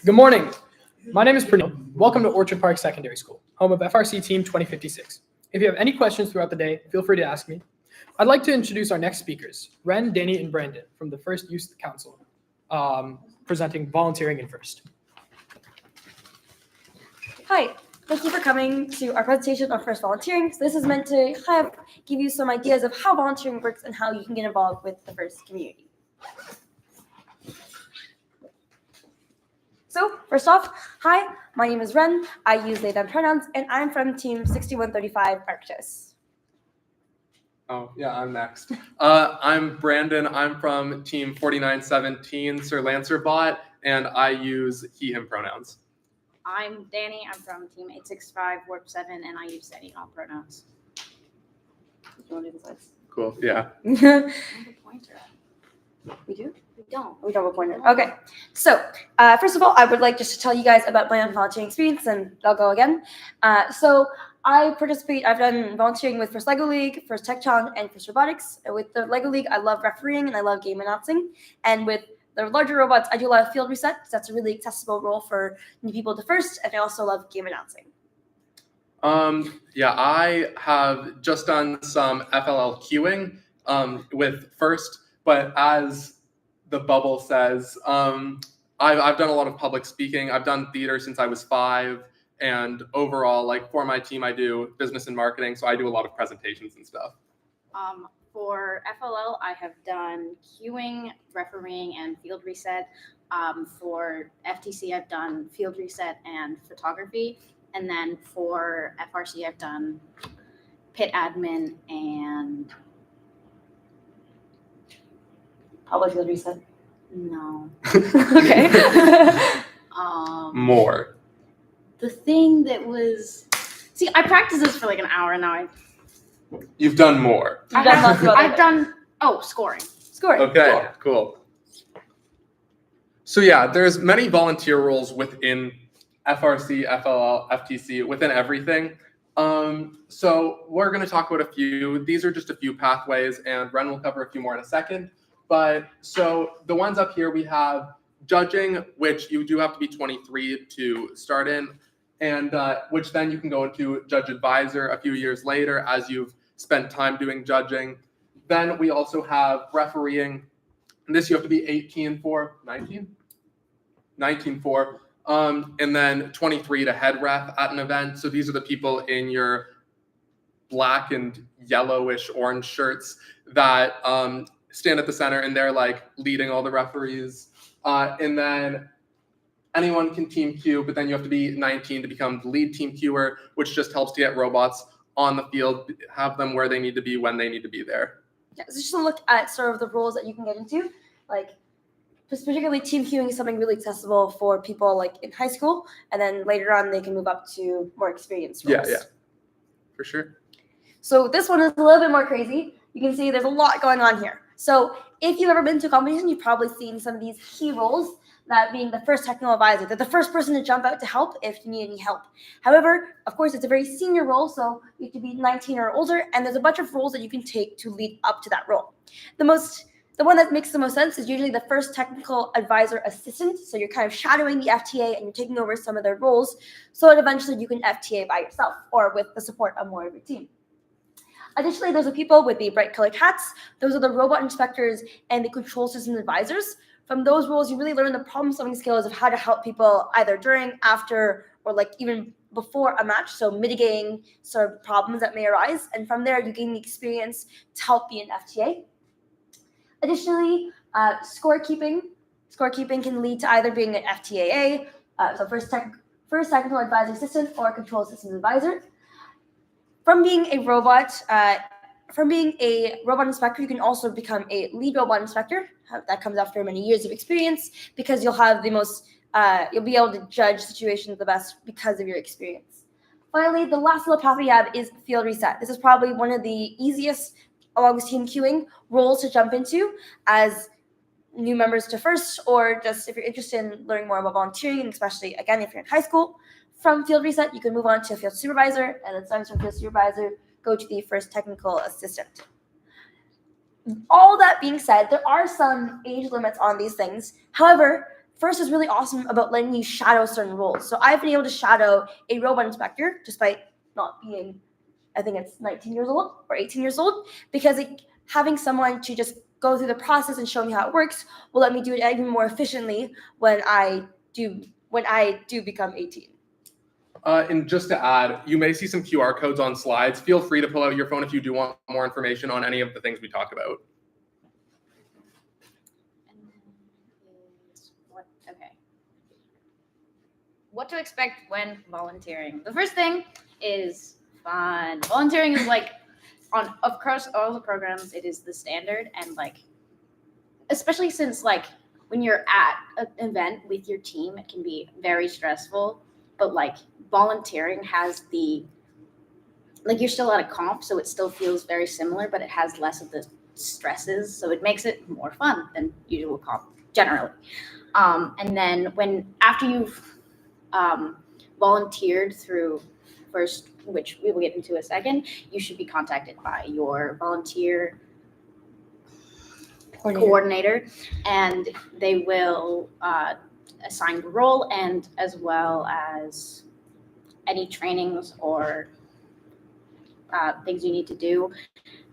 Good morning. My name is Pranil. Welcome to Orchard Park Secondary School, home of FRC Team 2056. If you have any questions throughout the day, feel free to ask me. I'd like to introduce our next speakers, Ren, Danny, and Brandon from the First Youth Council, presenting volunteering in First. Hi, thank you for coming to our presentation on First Volunteering. So this is meant to give you some ideas of how volunteering works and how you can get involved with the First community. So first off, hi, my name is Ren. I use they, them pronouns, and I'm from Team 6135 Arctis. Oh, yeah, I'm next. I'm Brandon. I'm from Team 4917 Sir Lancerbot, and I use he, him pronouns. I'm Danny. I'm from Team 865 Warp 7, and I use any all pronouns. You want to do the slides? Cool, yeah. I have a pointer. We do? We don't. We don't have a pointer. Okay. So first of all, I would like just to tell you guys about my own volunteering experience, and I'll go again. So I've done volunteering with First LEGO League, First TechCon, and First Robotics. With the LEGO League, I love refereeing and I love game announcing. And with the larger robots, I do a lot of field resets. That's a really accessible role for new people to First, and I also love game announcing. Yeah, I have just done some FLL queuing with First, but as the bubble says, I've done a lot of public speaking. I've done theater since I was 5, and overall, like for my team, I do business and marketing, so I do a lot of presentations and stuff. For FLL, I have done queuing, refereeing, and field reset. For FTC, I've done field reset and photography. And then for FRC, I've done pit admin and... Public field reset? No. Okay. More. The thing that was... See, I practiced this for like an hour, and now You've done more. I've done scoring. Scoring. Okay, cool. So yeah, there's many volunteer roles within FRC, FLL, FTC, within everything. So we're going to talk about a few. These are just a few pathways, and Ren will cover a few more in a second. But so the ones up here, we have judging, which you do have to be 23 to start in, and which then you can go into judge advisor a few years later as you've spent time doing judging. Then we also have refereeing. And this you have to be 18 for, 19? 19 for. And then 23 to head ref at an event. So these are the people in your black and yellowish orange shirts that stand at the center, and they're like leading all the referees. And then anyone can team queue, but then you have to be 19 to become the lead team queuer, which just helps to get robots on the field, have them where they need to be when they need to be there. Yeah, so just to look at sort of the roles that you can get into, like particularly team queuing is something really accessible for people like in high school, and then later on they can move up to more experienced roles. Yeah, for sure. So this one is a little bit more crazy. You can see there's a lot going on here. So if you've ever been to a competition, you've probably seen some of these key roles, that being the first technical advisor. They're the first person to jump out to help if you need any help. However, of course, it's a very senior role, so you have to be 19 or older, and there's a bunch of roles that you can take to lead up to that role. The one that makes the most sense is usually the first technical advisor assistant. So you're kind of shadowing the FTA and you're taking over some of their roles so that eventually you can FTA by yourself or with the support of more of your team. Additionally, there's the people with the bright colored hats. Those are the robot inspectors and the control system advisors. From those roles, you really learn the problem-solving skills of how to help people either during, after, or like even before a match. So mitigating sort of problems that may arise. And from there, you gain the experience to help be an FTA. Additionally, scorekeeping. Scorekeeping can lead to either being an FTAA, so first technical advisor assistant, or control systems advisor. From being a robot inspector, you can also become a lead robot inspector. That comes after many years of experience because you'll have you'll be able to judge situations the best because of your experience. Finally, the last little path we have is field reset. This is probably one of the easiest, along with team queuing, roles to jump into as new members to First, or just if you're interested in learning more about volunteering, and especially, again, if you're in high school. From field reset, you can move on to field supervisor, and then sometimes from field supervisor, go to the first technical assistant. all that being said, there are some age limits on these things. However, First is really awesome about letting you shadow certain roles. So I've been able to shadow a robot inspector despite not being, I think it's 19 years old or 18 years old, because having someone to just go through the process and show me how it works will let me do it even more efficiently when I do become 18. And just to add, you may see some QR codes on slides. Feel free to pull out your phone if you do want more information on any of the things we talk about. What to expect when volunteering? The first thing is fun. Volunteering is like of course all the programs it is the standard, and like especially since like when you're at an event with your team it can be very stressful, but like volunteering has the like you're still at a comp, so it still feels very similar, but it has less of the stresses, so it makes it more fun than usual comp generally. And then after you've volunteered through First, which we will get into a second, you should be contacted by your volunteer coordinator, and they will assign the role and as well as any trainings or things you need to do.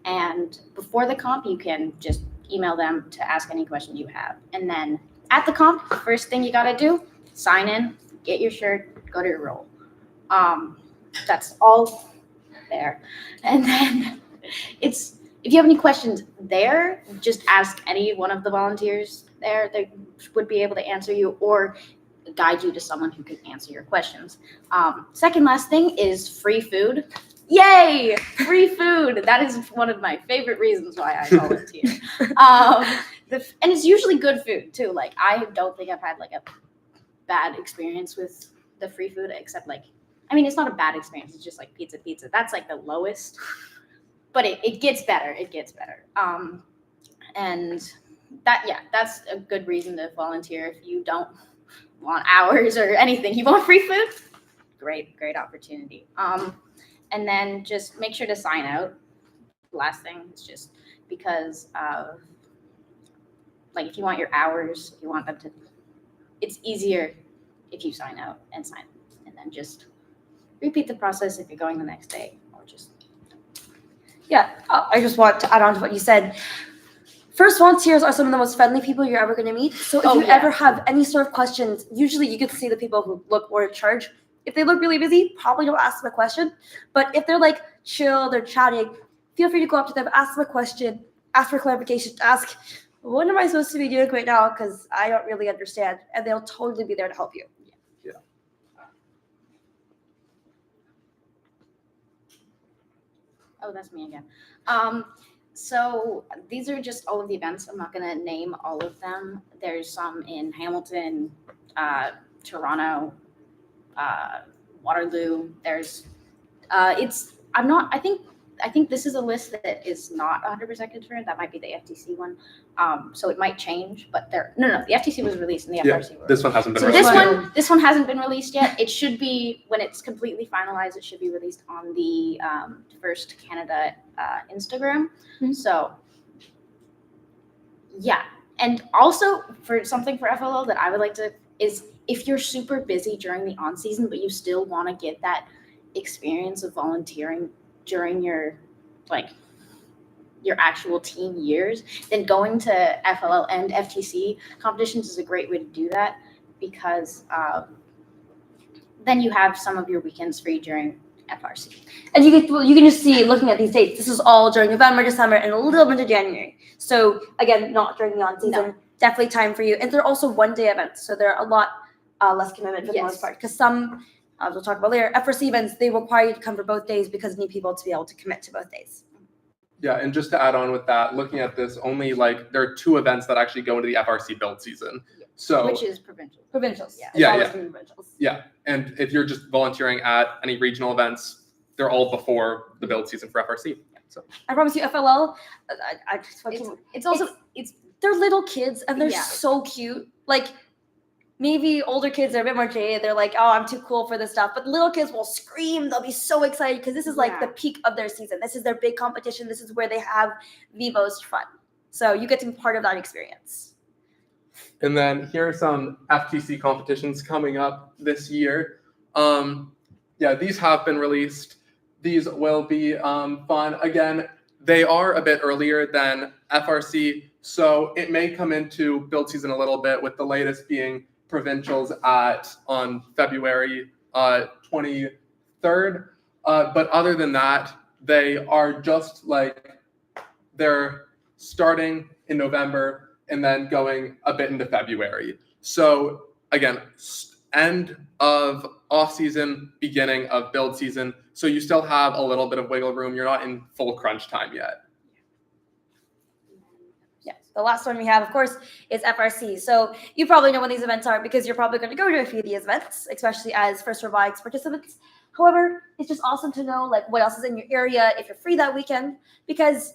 And before the comp, you can just email them to ask any question you have. And then at the comp, first thing you got to do, sign in, get your shirt, go to your role. That's all there. And then if you have any questions there, just ask any one of the volunteers there. They would be able to answer you or guide you to someone who can answer your questions. Second last thing is free food. Yay! Free food. That is one of my favorite reasons why I volunteer. And it's usually good food too. Like I don't think I've had like a bad experience with the free food, except like, I mean, it's not a bad experience. It's just like pizza. That's like the lowest, but it gets better. It gets better. And that's a good reason to volunteer. If you don't want hours or anything, you want free food, great opportunity. And then just make sure to sign out. Last thing is just because of like if you want your hours, you want them to, it's easier if you sign out and sign, and then just repeat the process if you're going the next day, or just. Yeah, I just want to add on to what you said. First volunteers are some of the most friendly people you're ever going to meet. So if you ever have any sort of questions, usually you get to see the people who look more in charge. If they look really busy, probably don't ask them a question. But if they're like chill, they're chatting, feel free to go up to them, ask them a question, ask for clarification, ask, what am I supposed to be doing right now? Because I don't really understand. And they'll totally be there to help you. Yeah. Oh, that's me again. So these are just all of the events. I'm not going to name all of them. There's some in Hamilton, Toronto, Waterloo. There's, I think this is a list that is not 100% confirmed. That might be the FTC one. So it might change, but the FTC was released and the FRC were. This one hasn't been So released. this one hasn't been released yet. It should be, when it's completely finalized, it should be released on the First Canada Instagram. Mm-hmm. So yeah. And also for something for FLL that I would like to is if you're super busy during the on season, but you still want to get that experience of volunteering during your actual team years, then going to FLL and FTC competitions is a great way to do that, because then you have some of your weekends free during FRC. And you can just see, looking at these dates, this is all during November, December, and a little bit of January. So again, not during the on season. No. Definitely time for you. And they're also one-day events, so they're a lot less commitment for the most part. Because some, we'll talk about later, FRC events, they require you to come for both days because they need people to be able to commit to both days. Yeah, and just to add on with that, looking at this, only there are 2 events that actually go into the FRC build season. So Which is provincial. Provincials. Yeah. It's Yeah, always yeah. gonna be provincials. yeah, and if you're just volunteering at any regional events, they're all before the build season for FRC. So I promise you, FLL, I just want they're little kids and they're Yeah. so cute. Like, maybe older kids are a bit more jaded. They're like, oh, I'm too cool for this stuff. But little kids will scream. They'll be so excited because this is like Yeah. the peak of their season. This is their big competition. This is where they have the most fun. So you get to be part of that experience. And then here are some FTC competitions coming up this year. Yeah, these have been released. These will be fun. Again, they are a bit earlier than FRC, so it may come into build season a little bit, with the latest being provincials on February 23rd. But other than that, they are just like, they're starting in November and then going a bit into February. So again, end of off season, beginning of build season. So you still have a little bit of wiggle room. You're not in full crunch time yet. Yes. The last one we have, of course, is FRC. So you probably know when these events are because you're probably going to go to a few of these events, especially as First Robotics participants. However, it's just awesome to know like what else is in your area if you're free that weekend, because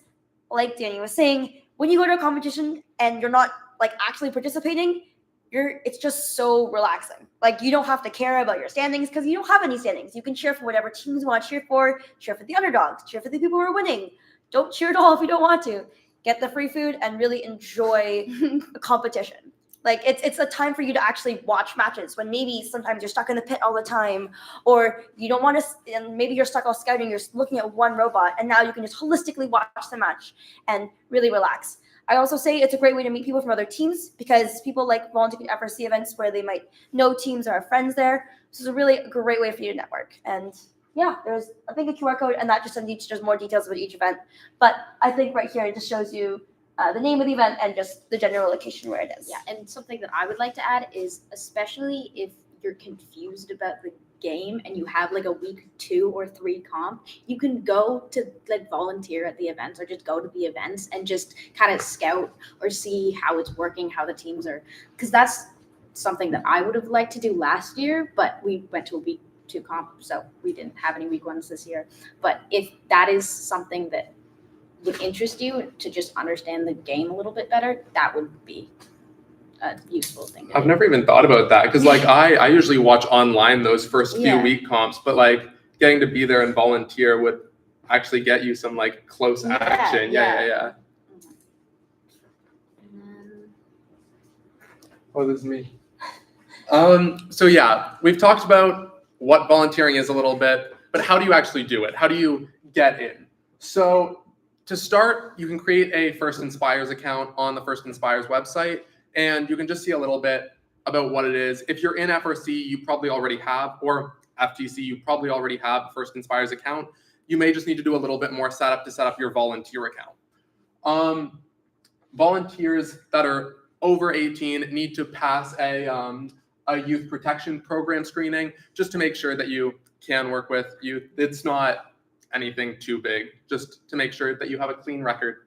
like Danny was saying, when you go to a competition and you're not like actually participating, it's just so relaxing. Like you don't have to care about your standings because you don't have any standings. You can cheer for whatever teams you want to cheer for the underdogs, cheer for the people who are winning. Don't cheer at all if you don't want to. Get the free food and really enjoy the competition. Like it's a time for you to actually watch matches when maybe sometimes you're stuck in the pit all the time, or you don't want to, and maybe you're stuck all scouting, you're looking at one robot, and now you can just holistically watch the match and really relax. I also say it's a great way to meet people from other teams because people like volunteering at FRC events where they might know teams or have friends there. This is a really great way for you to network. And yeah, there's, I think, a QR code, and that just teaches more details about each event. But I think right here it just shows you the name of the event and just the general location where it is. Yeah, and something that I would like to add is, especially if you're confused about the game and you have like a week 2 or 3 comp, you can go to like volunteer at the events or just go to the events and just kind of scout or see how it's working, how the teams are, because that's something that I would have liked to do last year, but we went to a week 2 comp, so we didn't have any week 1s this year. But if that is something that would interest you to just understand the game a little bit better, that would be a useful thing. I've never even thought about that because like I usually watch online those first few week comps, but like getting to be there and volunteer would actually get you some like close action. Yeah. Oh, this is me. So yeah, we've talked about what volunteering is a little bit, but how do you actually do it? How do you get in? So to start, you can create a First Inspires account on the First Inspires website, and you can just see a little bit about what it is. If you're in FRC, you probably already have, or FTC, you probably already have a First Inspires account. You may just need to do a little bit more setup to set up your volunteer account. Volunteers that are over 18 need to pass a youth protection program screening just to make sure that you can work with youth. It's not anything too big, just to make sure that you have a clean record.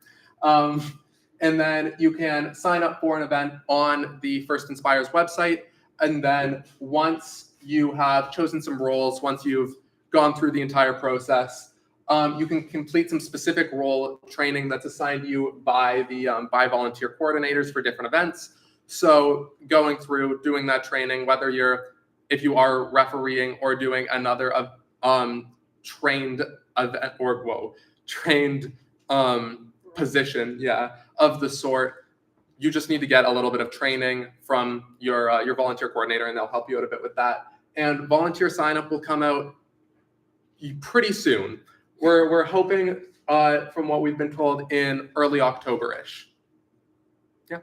And then you can sign up for an event on the First Inspires website. And then once you have chosen some roles, once you've gone through the entire process, you can complete some specific role training that's assigned you by the by volunteer coordinators for different events. So going through doing that training, whether if you are refereeing or doing another trained event or trained position, of the sort, you just need to get a little bit of training from your volunteer coordinator, and they'll help you out a bit with that. And volunteer sign up will come out pretty soon. We're hoping, from what we've been told, in early October-ish. Yeah.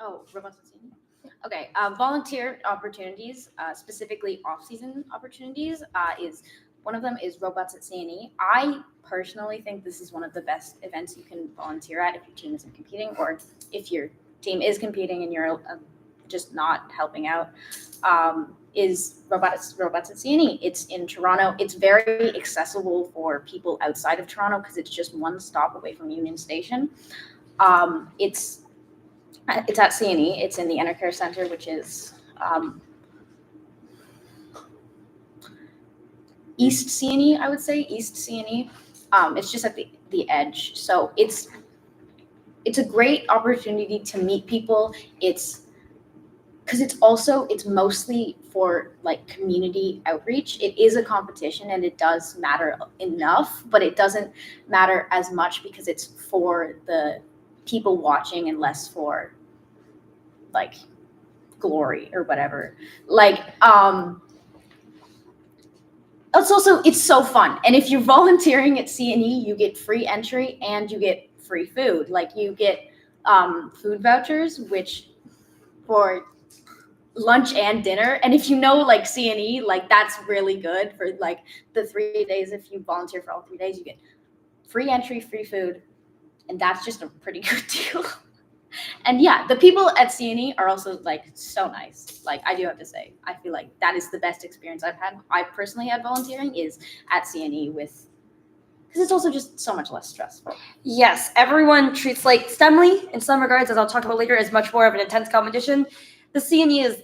Oh, robots at CNE. Okay, volunteer opportunities, specifically off-season opportunities, is one of them is Robots at CNE. I personally think this is one of the best events you can volunteer at if your team isn't competing, or if your team is competing and you're just not helping out. Is Robots at CNE. It's in Toronto. It's very accessible for people outside of Toronto because it's just one stop away from Union Station. It's at CNE. It's in the Enercare Center, which is East CNE, I would say, East CNE. It's just at the edge. So it's a great opportunity to meet people. It's because it's mostly for like community outreach. It is a competition and it does matter enough, but it doesn't matter as much because it's for the people watching and less for like glory or whatever. Like it's so fun. And if you're volunteering at CNE, you get free entry and you get free food. Like you get food vouchers, which for lunch and dinner. And if you know like CNE, like that's really good for like the 3 days. If you volunteer for all 3 days, you get free entry, free food. And that's just a pretty good deal. And yeah, the people at CNE are also like so nice. Like I do have to say, I feel like that is the best experience I personally had volunteering is at CNE because it's also just so much less stressful. Yes, everyone treats like STEMly in some regards, as I'll talk about later, is much more of an intense competition. The CNE is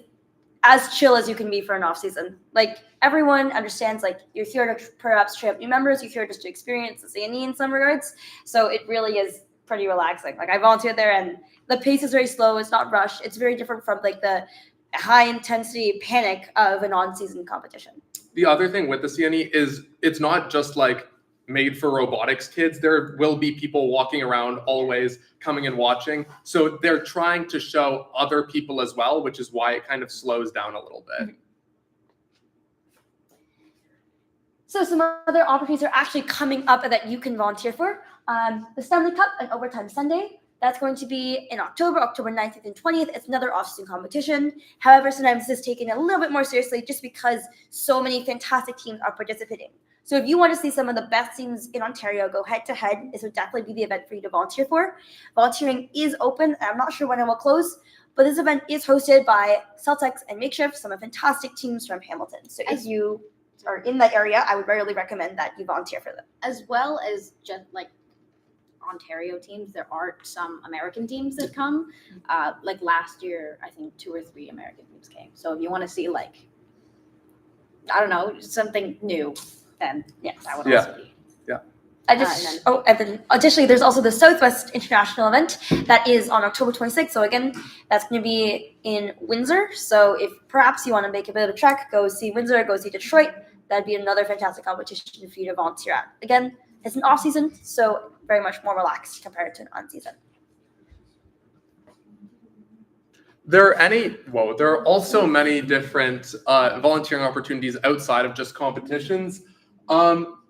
as chill as you can be for an off season. Like everyone understands, like you're here to perhaps train up new members, you're here just to experience the CNE in some regards. So it really is pretty relaxing. Like I volunteered there and the pace is very slow. It's not rushed. It's very different from like the high intensity panic of an on-season competition. The other thing with the CNE is it's not just like made for robotics kids. There will be people walking around always coming and watching. So they're trying to show other people as well, which is why it kind of slows down a little bit. Mm-hmm. So some other opportunities are actually coming up that you can volunteer for. The Stanley Cup and Overtime Sunday. That's going to be in October 19th and 20th. It's another off-season competition. However, sometimes this is taken a little bit more seriously just because so many fantastic teams are participating. So if you want to see some of the best teams in Ontario go head-to-head, this would definitely be the event for you to volunteer for. Volunteering is open. I'm not sure when it will close, but this event is hosted by Celtics and Makeshift, some fantastic teams from Hamilton. So if you are in that area, I would really recommend that you volunteer for them. As well as just like Ontario teams, there are some American teams that come. Like last year, I think 2 or 3 American teams came. So if you want to see like, I don't know, something new, then yes, that would also be. Yeah. And then additionally, there's also the Southwest International event that is on October 26th. So again, that's going to be in Windsor. So if perhaps you want to make a bit of a trek, go see Windsor, go see Detroit. That'd be another fantastic competition for you to volunteer at. Again, it's an off season, so very much more relaxed compared to an on season. There are also many different volunteering opportunities outside of just competitions.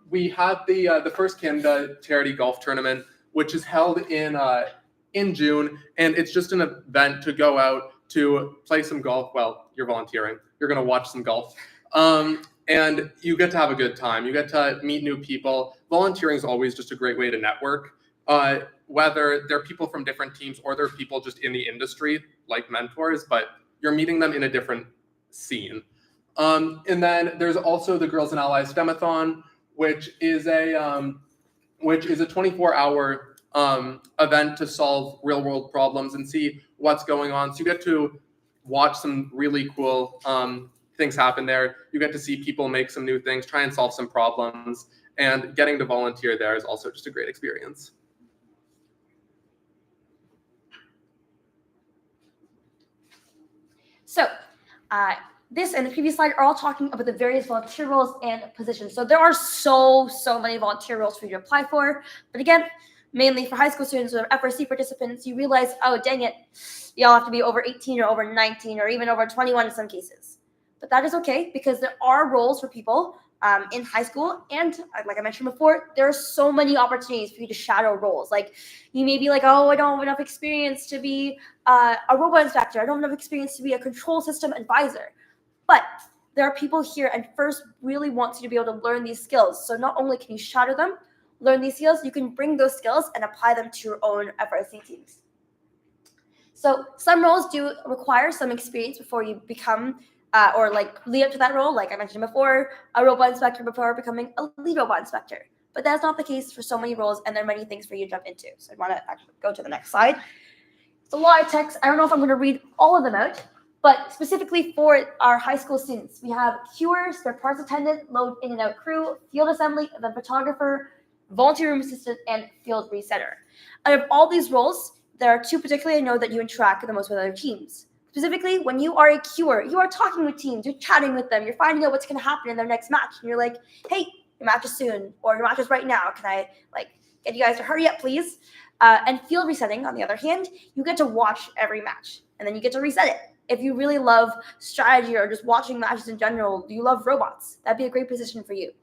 We have the First Canada Charity Golf Tournament, which is held in June, and it's just an event to go out to play some golf. Well, you're volunteering. You're going to watch some golf. And you get to have a good time. You get to meet new people. Volunteering is always just a great way to network, whether they're people from different teams or they're people just in the industry, like mentors, but you're meeting them in a different scene. And then there's also the Girls and Allies STEM-a-thon, which is a 24-hour event to solve real-world problems and see what's going on. So you get to watch some really cool things happen there. You get to see people make some new things, try and solve some problems, and getting to volunteer there is also just a great experience. So this and the previous slide are all talking about the various volunteer roles and positions. So there are so many volunteer roles for you to apply for. But again, mainly for high school students or FRC participants, you realize, oh, dang it, y'all have to be over 18 or over 19 or even over 21 in some cases. But that is okay because there are roles for people in high school. And like I mentioned before, there are so many opportunities for you to shadow roles. Like you may be like, oh, I don't have enough experience to be a robot inspector. I don't have enough experience to be a control system advisor. But there are people here and first really want you to be able to learn these skills. So not only can you shadow them, learn these skills, you can bring those skills and apply them to your own FRC teams. So some roles do require some experience before you become or like lead up to that role, like I mentioned before, a robot inspector before becoming a lead robot inspector. But that's not the case for so many roles, and there are many things for you to jump into. So I want to actually go to the next slide. It's a lot of text. I don't know if I'm going to read all of them out, but specifically for our high school students, we have QR, spare parts attendant, load in and out crew, field assembly, event photographer, volunteer room assistant, and field resetter. Out of all these roles, there are 2 particularly I know that you interact the most with other teams. Specifically, when you are a queuer, you are talking with teams, you're chatting with them, you're finding out what's going to happen in their next match. And you're like, hey, your match is soon, or your match is right now. Can I get you guys to hurry up, please? And field resetting, on the other hand, you get to watch every match, and then you get to reset it. If you really love strategy or just watching matches in general, you love robots, that'd be a great position for you.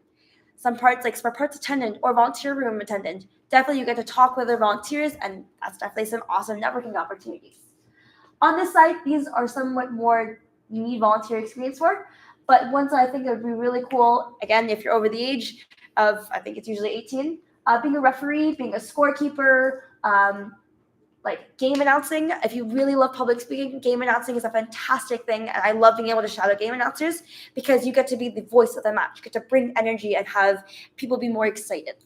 Some parts, like spare parts attendant or volunteer room attendant, definitely you get to talk with other volunteers, and that's definitely some awesome networking opportunities. On this site, these are somewhat more you need volunteer experience for, but ones that I think would be really cool, again, if you're over the age of, I think it's usually 18, being a referee, being a scorekeeper, like game announcing. If you really love public speaking, game announcing is a fantastic thing, and I love being able to shout out game announcers because you get to be the voice of the match. You get to bring energy and have people be more excited.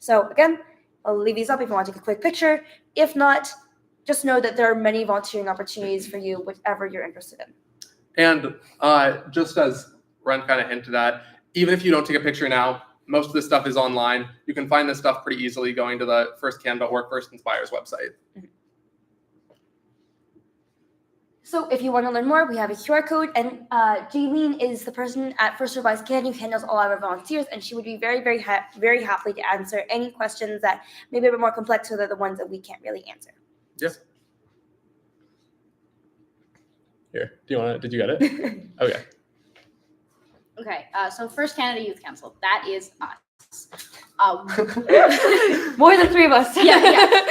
So again, I'll leave these up if you want to take a quick picture. If not, just know that there are many volunteering opportunities for you, whatever you're interested in. And just as Ren kind of hinted at, even if you don't take a picture now, most of this stuff is online. You can find this stuff pretty easily going to the First Canada or First Inspire's website. Mm-hmm. So if you want to learn more, we have a QR code, and Jaylene is the person at First Advice Canada who handles all our volunteers, and she would be very, very, very happy to answer any questions that may be a bit more complex or they're the ones that we can't really answer. Yes. Here, did you get it? Okay. Okay, so First Canada Youth Council, that is us. More than 3 of us. Yeah.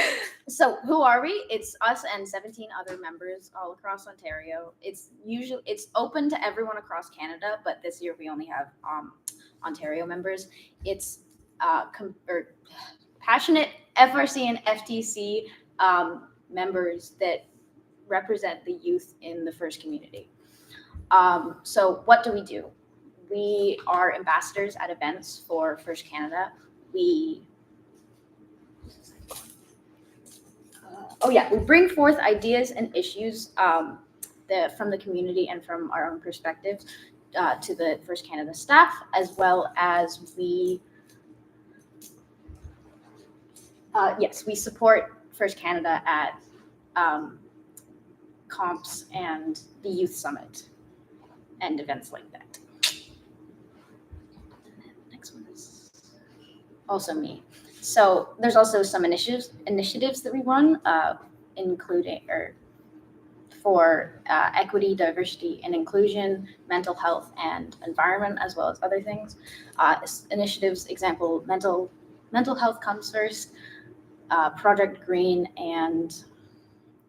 So who are we? It's us and 17 other members all across Ontario. It's open to everyone across Canada, but this year we only have Ontario members. It's passionate FRC and FTC members that represent the youth in the First community. So what do? We are ambassadors at events for First Canada. We bring forth ideas and issues from the community and from our own perspectives to the First Canada staff, as well as we support First Canada at comps and the Youth Summit and events like that. Next one is also me. So there's also some initiatives that we run, including for equity, diversity, and inclusion, mental health, and environment, as well as other things. Initiatives, example, mental health comes first, Project Green, and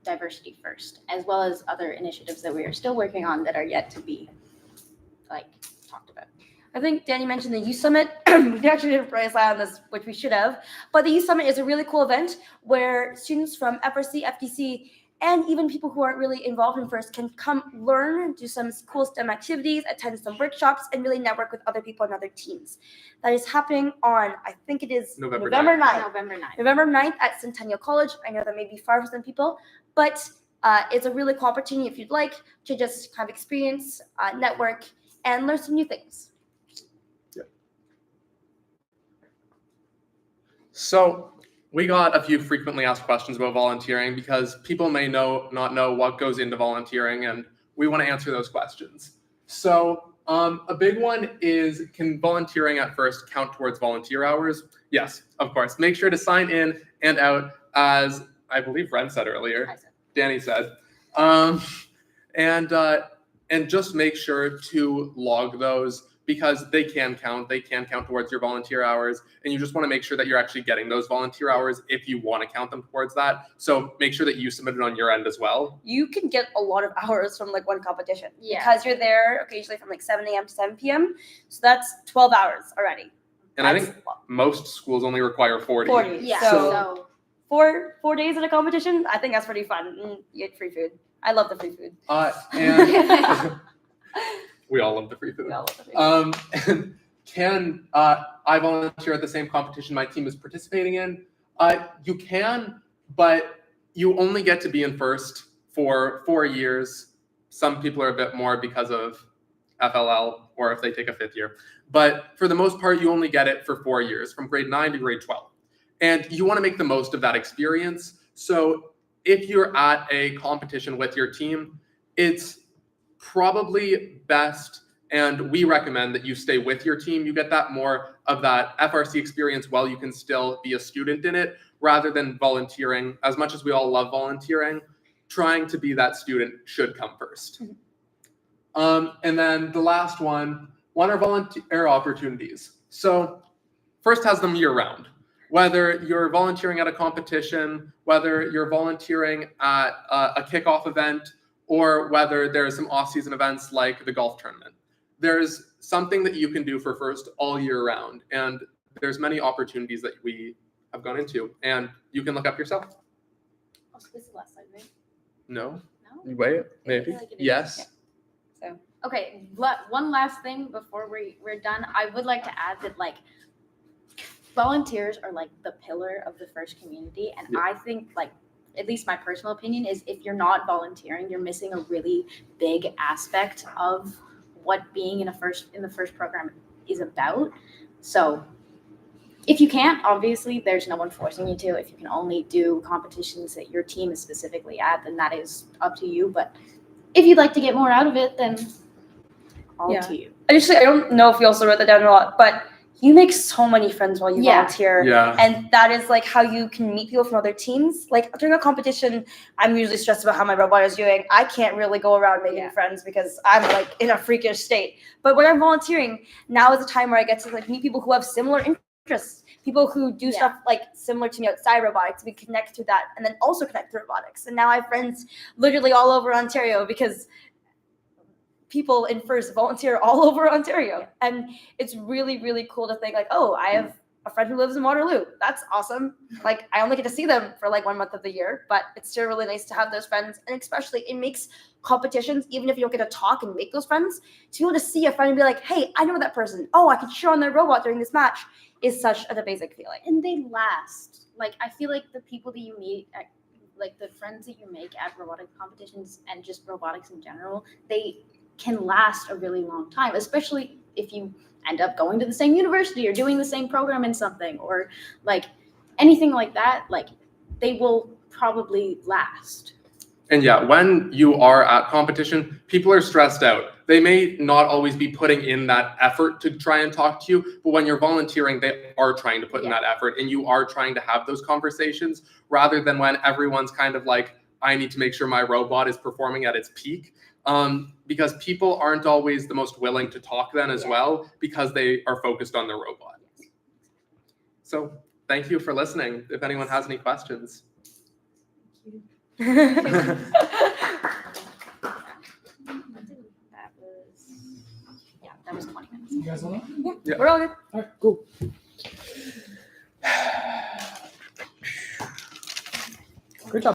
Diversity First, as well as other initiatives that we are still working on that are yet to be talked about. I think Danny mentioned the Youth Summit. We actually didn't write a slide on this, which we should have. But the Youth Summit is a really cool event where students from FRC, FTC, and even people who aren't really involved in First can come learn, do some cool STEM activities, attend some workshops, and really network with other people and other teams. That is happening on, I think it is November 9th. November 9th at Centennial College. I know that may be far for some people, but it's a really cool opportunity if you'd like to just have experience, network, and learn some new things. So we got a few frequently asked questions about volunteering because people may not know what goes into volunteering, and we want to answer those questions. So a big one is, can volunteering at First count towards volunteer hours? Yes, of course. Make sure to sign in and out, as I believe Ren said earlier. Danny said. And just make sure to log those, because they can count towards your volunteer hours, and you just want to make sure that you're actually getting those volunteer hours if you want to count them towards that. So make sure that you submit it on your end as well. You can get a lot of hours from one competition because you're there occasionally from 7 a.m. to 7 p.m. So that's 12 hours already. And I think most schools only require 40. Yeah. So 4 days in a competition, I think that's pretty fun. You get free food. I love the free food. And we all love the free food. And can I volunteer at the same competition my team is participating in? You can, but you only get to be in First for 4 years. Some people are a bit more because of FLL, or if they take a 5th year. But for the most part, you only get it for 4 years, from grade 9 to grade 12. And you want to make the most of that experience. So if you're at a competition with your team, it's probably best, and we recommend that you stay with your team. You get that more of that FRC experience while you can still be a student in it, rather than volunteering. As much as we all love volunteering, trying to be that student should come first. And then the last one are volunteer opportunities. So first has them year round. Whether you're volunteering at a competition, whether you're volunteering at a kickoff event, or whether there's some off-season events like the golf tournament. There's something that you can do for First all year round, and there's many opportunities that we have gone into, and you can look up yourself. Oh, so this is the last slide, right? No? No? Wait, maybe? feel like it is. Yes? So, okay, one last thing before we're done. I would like to add that, like, volunteers are like the pillar of the First community, and Yeah. I think, like, at least my personal opinion is, if you're not volunteering, you're missing a really big aspect of what being in the first program is about. So if you can't, obviously there's no one forcing you to. If you can only do competitions that your team is specifically at, then that is up to you. But if you'd like to get more out of it, then all Yeah. to you. I don't know if you also wrote that down a lot, but you make so many friends while you Yeah. volunteer. Yeah. And that is like how you can meet people from other teams. Like during a competition, I'm usually stressed about how my robot is doing. I can't really go around making Yeah. friends because I'm like in a freakish state. But when I'm volunteering, now is a time where I get to like meet people who have similar interests, people who do Yeah. stuff like similar to me outside robotics. We connect through that and then also connect through robotics. And now I have friends literally all over Ontario because people in First volunteer all over Ontario. And it's really, really cool to think like, oh, I have a friend who lives in Waterloo. That's awesome. Like I only get to see them for like 1 month of the year, but it's still really nice to have those friends. And especially it makes competitions, even if you don't get to talk and make those friends, to be able to see a friend and be like, hey, I know that person. Oh, I could cheer on their robot during this match is such an amazing feeling. And they last. Like, I feel like the people that you meet at, like, the friends that you make at robotic competitions and just robotics in general, they can last a really long time, especially if you end up going to the same university or doing the same program in something, or like anything like that. Like, they will probably last. And yeah, when you are at competition, people are stressed out. They may not always be putting in that effort to try and talk to you, but when you're volunteering, they are trying to put in Yeah. that effort, and you are trying to have those conversations, rather than when everyone's kind of like, I need to make sure my robot is performing at its peak. Because people aren't always the most willing to talk then as Yeah. well, because they are focused on their robot. So thank you for listening. If anyone has any questions. That was 20 minutes. You guys all know? We're all good. All right, cool.